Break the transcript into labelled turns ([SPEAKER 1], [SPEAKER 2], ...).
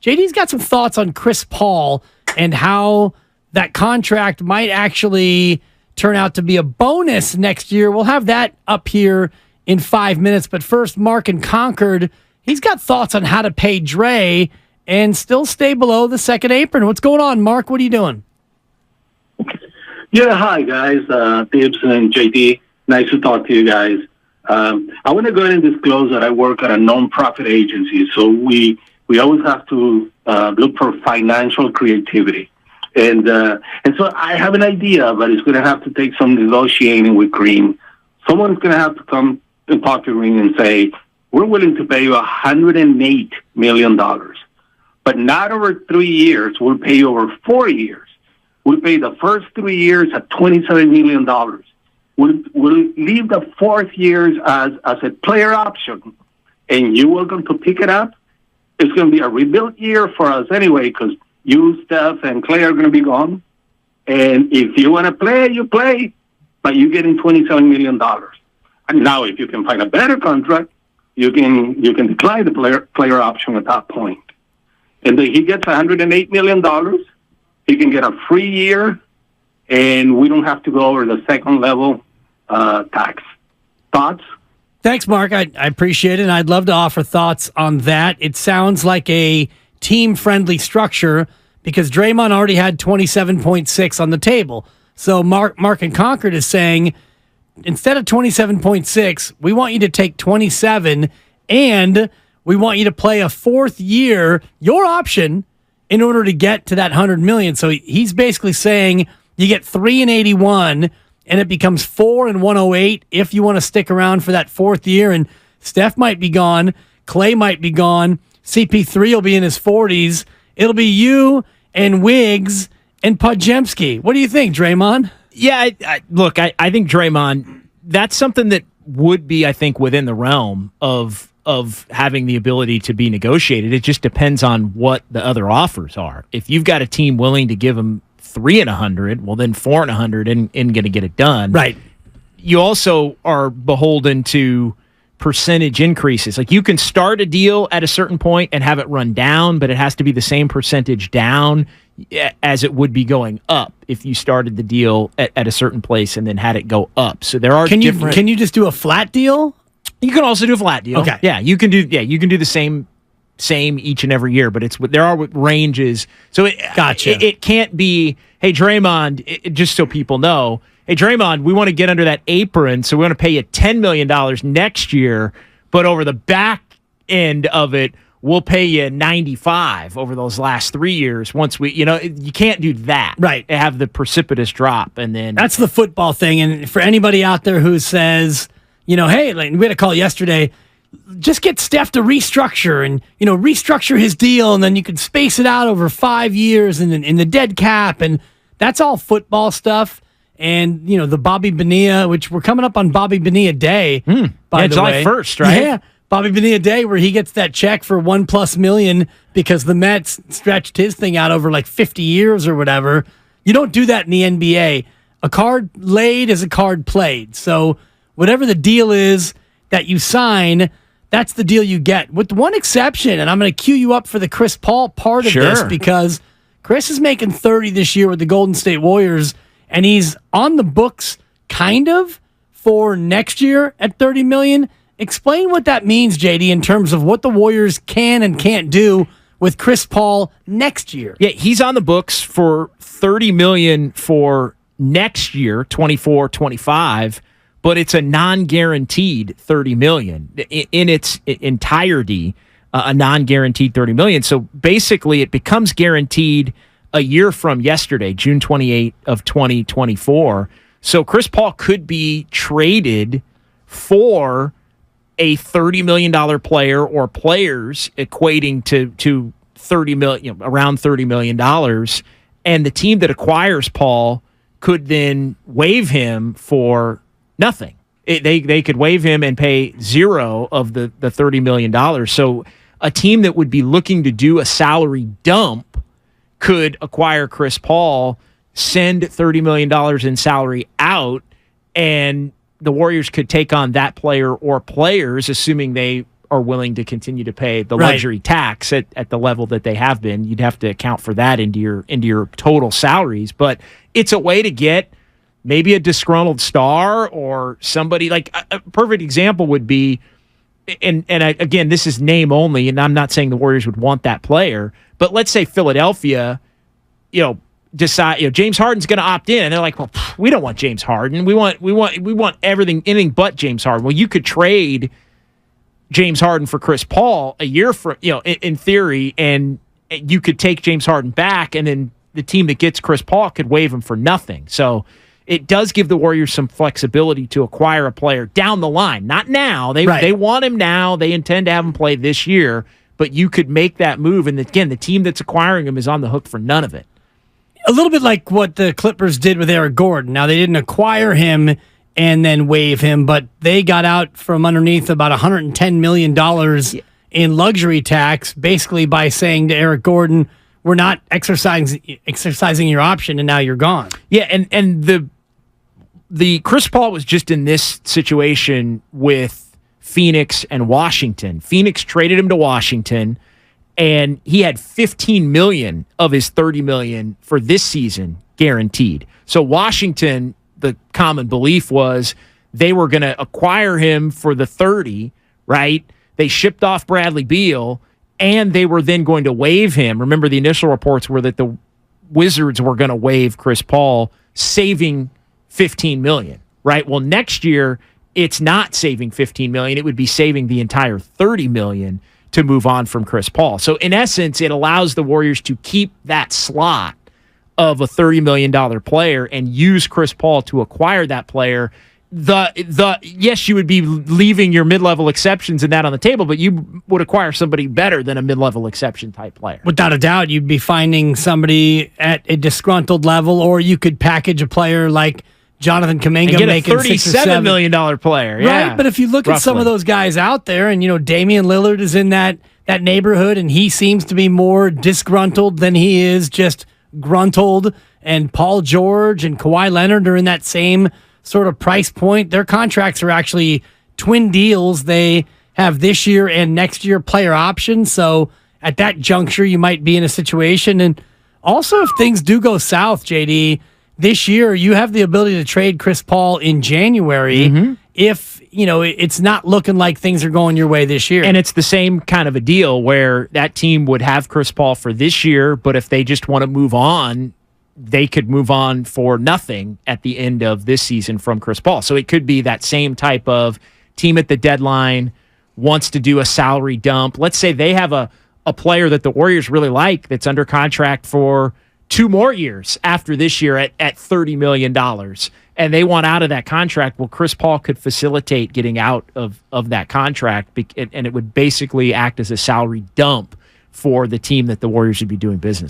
[SPEAKER 1] JD's got some thoughts on Chris Paul and how that contract might actually turn out to be a bonus next year. We'll have that up here in 5 minutes. But first, Mark in Concord, he's got thoughts on how to pay Dre and still stay below the second apron. What's going on, Mark? What are you doing?
[SPEAKER 2] Yeah, hi, guys. Dibs and JD. Nice to talk to you guys. I want to go ahead and disclose that I work at a nonprofit agency, so we always have to look for financial creativity. And so I have an idea, but it's going to have to take some negotiating with Green. Someone's going to have to come and talk to Green and say, we're willing to pay you $108 million, but not over 3 years. We'll pay you over 4 years. We'll pay the first 3 years at $27 million. We'll leave the fourth years as a player option, and you're welcome to pick it up. It's going to be a rebuild year for us anyway, because you, Steph, and Clay are going to be gone. And if you want to play, you play, but you're getting $27 million. And now, if you can find a better contract, you can decline the player option at that point. And then he gets $108 million. He can get a free year, and we don't have to go over the second level tax. Thoughts?
[SPEAKER 1] Thanks, Mark. I appreciate it, and I'd love to offer thoughts on that. It sounds like a team-friendly structure because Draymond already had 27.6 on the table. So Mark in Concord is saying, instead of 27.6, we want you to take 27, and we want you to play a fourth year, your option, in order to get to that $100 million. So he's basically saying you get 3 and 81, and it becomes 4 and 108 if you want to stick around for that fourth year. And Steph might be gone, Clay might be gone, CP3 will be in his 40s. It'll be you and Wiggs and Podziemski. What do you think, Draymond?
[SPEAKER 3] Yeah, look, I think Draymond, that's something that would be, I think, within the realm of having the ability to be negotiated. It just depends on what the other offers are. If you've got a team willing to give him 3 and 100, well, then 4 and 100 and going to get it done.
[SPEAKER 1] Right.
[SPEAKER 3] You also are beholden to percentage increases. Like, you can start a deal at a certain point and have it run down, but it has to be the same percentage down as it would be going up if you started the deal at a certain place and then had it go up. So there are
[SPEAKER 1] Can you just do a flat deal?
[SPEAKER 3] You can also do a flat deal.
[SPEAKER 1] Okay.
[SPEAKER 3] Yeah, you can do the same each and every year, but there are ranges. So
[SPEAKER 1] Gotcha.
[SPEAKER 3] It can't be, hey, Draymond, just so people know, hey, Draymond, we want to get under that apron, so we want to pay you $10 million next year, but over the back end of it, we'll pay you 95 over those last 3 years. Once you can't do that.
[SPEAKER 1] Right.
[SPEAKER 3] Have the precipitous drop, and then
[SPEAKER 1] That's the football thing. And for anybody out there who says, hey, like we had a call yesterday, just get Steph to restructure and, restructure his deal, and then you can space it out over 5 years and in the dead cap. And that's all football stuff. And, the Bobby Bonilla, which we're coming up on Bobby Bonilla Day, by the
[SPEAKER 3] July
[SPEAKER 1] way.
[SPEAKER 3] 1st, right?
[SPEAKER 1] Yeah, Bobby Bonilla Day, where he gets that check for $1+ million because the Mets stretched his thing out over like 50 years or whatever. You don't do that in the NBA. A card laid is a card played. So whatever the deal is that you sign, that's the deal you get. With one exception, and I'm going to cue you up for the Chris Paul part of this, because Chris is making 30 this year with the Golden State Warriors, and he's on the books kind of for next year at $30 million. Explain what that means, JD, in terms of what the Warriors can and can't do with Chris Paul next year.
[SPEAKER 3] Yeah, he's on the books for $30 million for next year, 24-25, but it's a non-guaranteed $30 million in its entirety, a non-guaranteed $30 million. So basically, it becomes guaranteed a year from yesterday, June 28 of 2024. So Chris Paul could be traded for a $30 million player or players equating to $30 million, around $30 million, and the team that acquires Paul could then waive him for nothing. They could waive him and pay zero of the $30 million. So a team that would be looking to do a salary dump could acquire Chris Paul, send $30 million in salary out, and the Warriors could take on that player or players, assuming they are willing to continue to pay the
[SPEAKER 1] Right.
[SPEAKER 3] luxury tax at the level that they have been. You'd have to account for that into your total salaries. But it's a way to get maybe a disgruntled star or somebody like a perfect example would be, again, this is name only, and I'm not saying the Warriors would want that player, but let's say Philadelphia, decide, James Harden's going to opt in, and they're like, well, we don't want James Harden. We want anything but James Harden. Well, you could trade James Harden for Chris Paul a year from, in theory, and you could take James Harden back, and then the team that gets Chris Paul could waive him for nothing. So it does give the Warriors some flexibility to acquire a player down the line. Not now. They want him now. They intend to have him play this year, but you could make that move, and again, the team that's acquiring him is on the hook for none of it.
[SPEAKER 1] A little bit like what the Clippers did with Eric Gordon. Now, they didn't acquire him and then waive him, but they got out from underneath about $110 million in luxury tax, basically by saying to Eric Gordon, we're not exercising your option, and now you're gone.
[SPEAKER 3] Yeah, and the Chris Paul was just in this situation with Phoenix and Washington. Phoenix traded him to Washington, and he had $15 million of his $30 million for this season guaranteed. So Washington, the common belief was they were going to acquire him for the 30, right? They shipped off Bradley Beal, and they were then going to waive him. Remember, the initial reports were that the Wizards were going to waive Chris Paul, saving $15 million, right? Well, next year, it's not saving $15 million. It would be saving the entire $30 million to move on from Chris Paul. So in essence, it allows the Warriors to keep that slot of a $30 million player and use Chris Paul to acquire that player. Yes, you would be leaving your mid-level exceptions and that on the table, but you would acquire somebody better than a mid-level exception type player.
[SPEAKER 1] Without a doubt, you'd be finding somebody at a disgruntled level, or you could package a player like Jonathan Kuminga,
[SPEAKER 3] and get
[SPEAKER 1] making
[SPEAKER 3] a $37 million player.
[SPEAKER 1] Right,
[SPEAKER 3] Yeah,
[SPEAKER 1] but if you look at some of those guys out there, and Damian Lillard is in that neighborhood, and he seems to be more disgruntled than he is just gruntled, and Paul George and Kawhi Leonard are in that same sort of price point. Their contracts are actually twin deals. They have this year and next year player options, so at that juncture, you might be in a situation. And also, if things do go south, JD, this year, you have the ability to trade Chris Paul in January if, it's not looking like things are going your way this year.
[SPEAKER 3] And it's the same kind of a deal where that team would have Chris Paul for this year, but if they just want to move on, they could move on for nothing at the end of this season from Chris Paul. So it could be that same type of team at the deadline wants to do a salary dump. Let's say they have a player that the Warriors really like that's under contract for 2 more years after this year at $30 million, and they want out of that contract. Well, Chris Paul could facilitate getting out of that contract, and it would basically act as a salary dump for the team that the Warriors would be doing business with.